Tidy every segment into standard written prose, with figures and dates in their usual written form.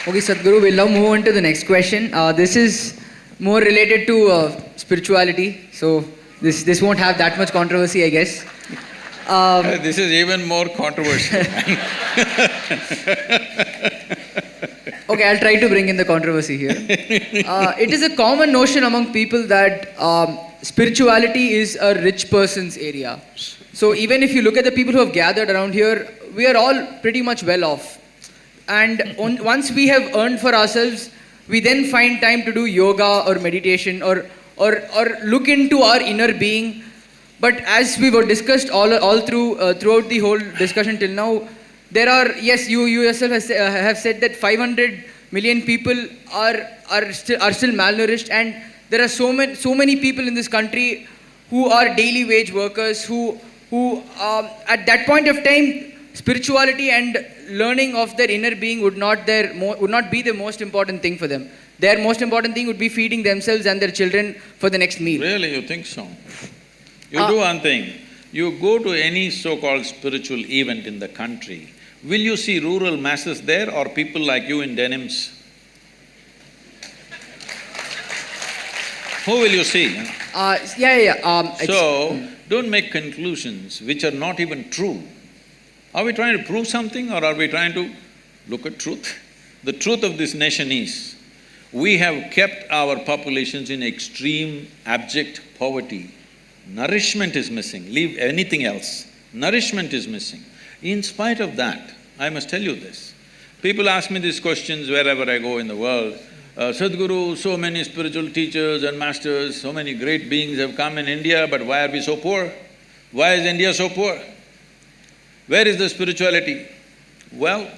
Okay, Sadhguru, we'll now move on to the next question. This is more related to spirituality, so this won't have that much controversy, I guess. This is even more controversial. Okay, I'll try to bring in the controversy here. It is a common notion among people that spirituality is a rich person's area. So even if you look at the people who have gathered around here, we are all pretty much well off. And once we have earned for ourselves, we then find time to do yoga or meditation or look into our inner being. But as we were discussed all throughout the whole discussion till now, there are, yes, you yourself have said that 500 million people are still malnourished, and there are so many people in this country who are daily wage workers who at that point of time, spirituality and learning of their inner being would not be the most important thing for them. Their most important thing would be feeding themselves and their children for the next meal. Really, you think so? You do one thing, you go to any so-called spiritual event in the country, will you see rural masses there or people like you in denims? Who will you see? So, don't make conclusions which are not even true. Are we trying to prove something or are we trying to look at truth? The truth of this nation is, we have kept our populations in extreme abject poverty. Nourishment is missing, leave anything else. Nourishment is missing. In spite of that, I must tell you this, people ask me these questions wherever I go in the world. Sadhguru, so many spiritual teachers and masters, so many great beings have come in India, but why are we so poor? Why is India so poor? Where is the spirituality? Well,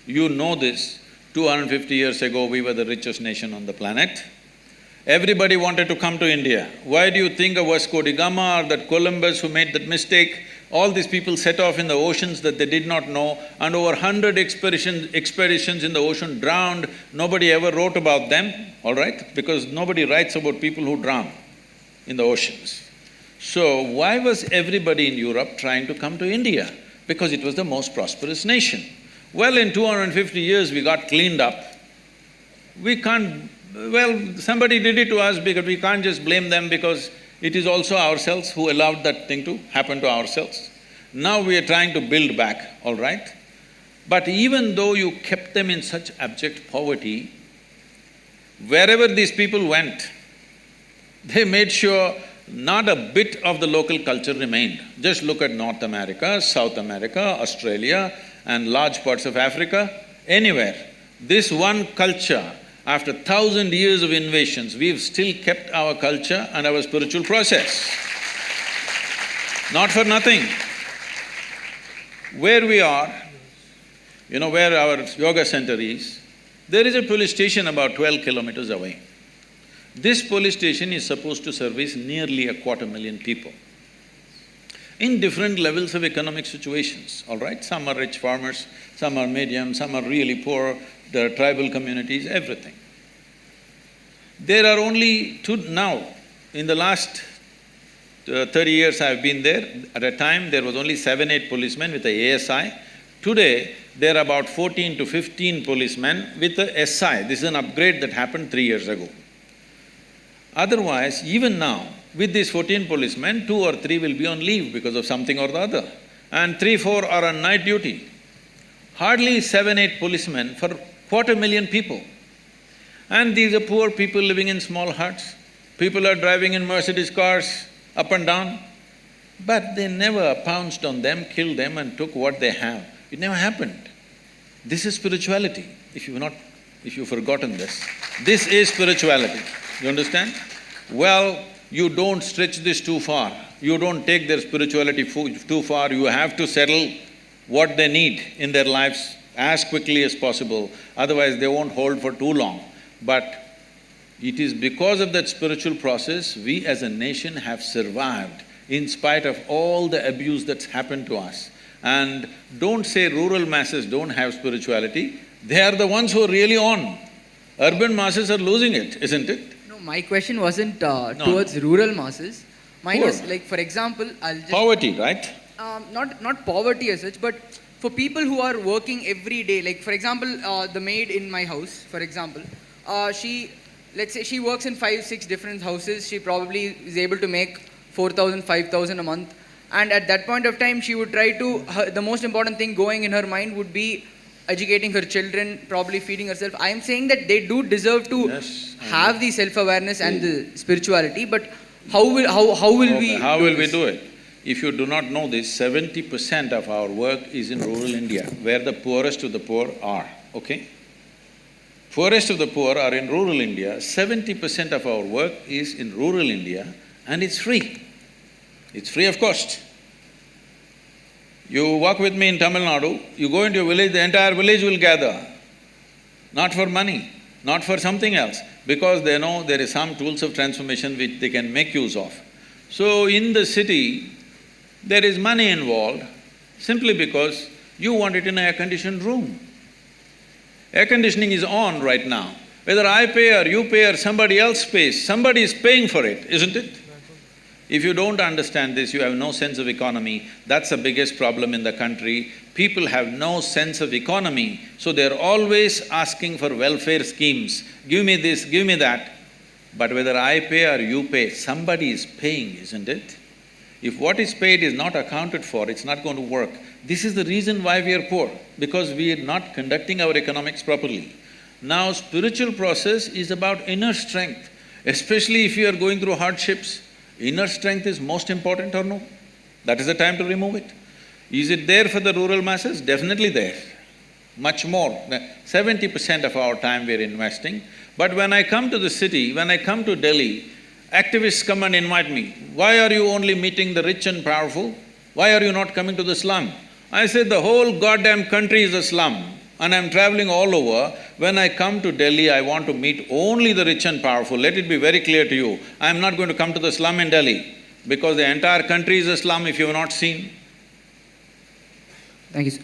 you know this, 250 years ago we were the richest nation on the planet. Everybody wanted to come to India. Why do you think of Vasco da Gama or that Columbus who made that mistake? All these people set off in the oceans that they did not know, and over 100 expeditions in the ocean drowned. Nobody ever wrote about them, all right? Because nobody writes about people who drown in the oceans. So why was everybody in Europe trying to come to India? Because it was the most prosperous nation. Well, in 250 years we got cleaned up. We can't… well, somebody did it to us because we can't just blame them because it is also ourselves who allowed that thing to happen to ourselves. Now we are trying to build back, all right? But even though you kept them in such abject poverty, wherever these people went, they made sure not a bit of the local culture remained. Just look at North America, South America, Australia and large parts of Africa, anywhere. This one culture, after 1,000 years of invasions, we've still kept our culture and our spiritual process. Not for nothing. Where we are, you know where our yoga center is, there is a police station about 12 kilometers away. This police station is supposed to service nearly 250,000 people in different levels of economic situations, all right? Some are rich farmers, some are medium, some are really poor, the tribal communities, everything. There are only now, in the last 30 years I've been there, at a time there was only 7-8 policemen with a ASI. Today, there are about 14 to 15 policemen with a SI. This is an upgrade that happened 3 years ago. Otherwise, even now, with these 14 policemen, 2 or 3 will be on leave because of something or the other, and 3-4 are on night duty. Hardly 7-8 policemen for 250,000 people. And these are poor people living in small huts. People are driving in Mercedes cars up and down. But they never pounced on them, killed them and took what they have. It never happened. This is spirituality, if you've forgotten this. This is spirituality, you understand? Well, you don't stretch this too far. You don't take their spirituality too far. You have to settle what they need in their lives as quickly as possible, otherwise they won't hold for too long. But it is because of that spiritual process, we as a nation have survived in spite of all the abuse that's happened to us. And don't say rural masses don't have spirituality, they are the ones who are really on. Urban masses are losing it, isn't it? No, my question wasn't towards rural masses. Mine was like, for example, I'll just… Poverty, right? Not poverty as such, but for people who are working every day, like for example, the maid in my house, for example, let's say she works in 5-6 different houses. She probably is able to make 4,000, 5,000 a month. And at that point of time, she would try to, the most important thing going in her mind would be educating her children, probably feeding herself. I am saying that they do deserve to Yes, I have the self-awareness and the spirituality, but how will we do it? If you do not know this, 70% of our work is in rural India, where the poorest of the poor are, okay? Poorest of the poor are in rural India, 70% of our work is in rural India, and it's free. It's free of cost. You walk with me in Tamil Nadu, you go into a village, the entire village will gather. Not for money, not for something else, because they know there is some tools of transformation which they can make use of. So in the city, there is money involved simply because you want it in an air-conditioned room. Air conditioning is on right now. Whether I pay or you pay or somebody else pays, somebody is paying for it, isn't it? If you don't understand this, you have no sense of economy. That's the biggest problem in the country. People have no sense of economy, so they're always asking for welfare schemes. Give me this, give me that. But whether I pay or you pay, somebody is paying, isn't it? If what is paid is not accounted for, it's not going to work. This is the reason why we are poor, because we are not conducting our economics properly. Now, spiritual process is about inner strength, especially if you are going through hardships. Inner strength is most important or no? That is the time to remove it. Is it there for the rural masses? Definitely there. Much more. 70% of our time we are investing. But when I come to the city, when I come to Delhi, activists come and invite me. Why are you only meeting the rich and powerful? Why are you not coming to the slum? I said, the whole goddamn country is a slum. And I'm traveling all over. When I come to Delhi, I want to meet only the rich and powerful. Let it be very clear to you, I'm not going to come to the slum in Delhi, because the entire country is a slum if you have not seen. Thank you, sir.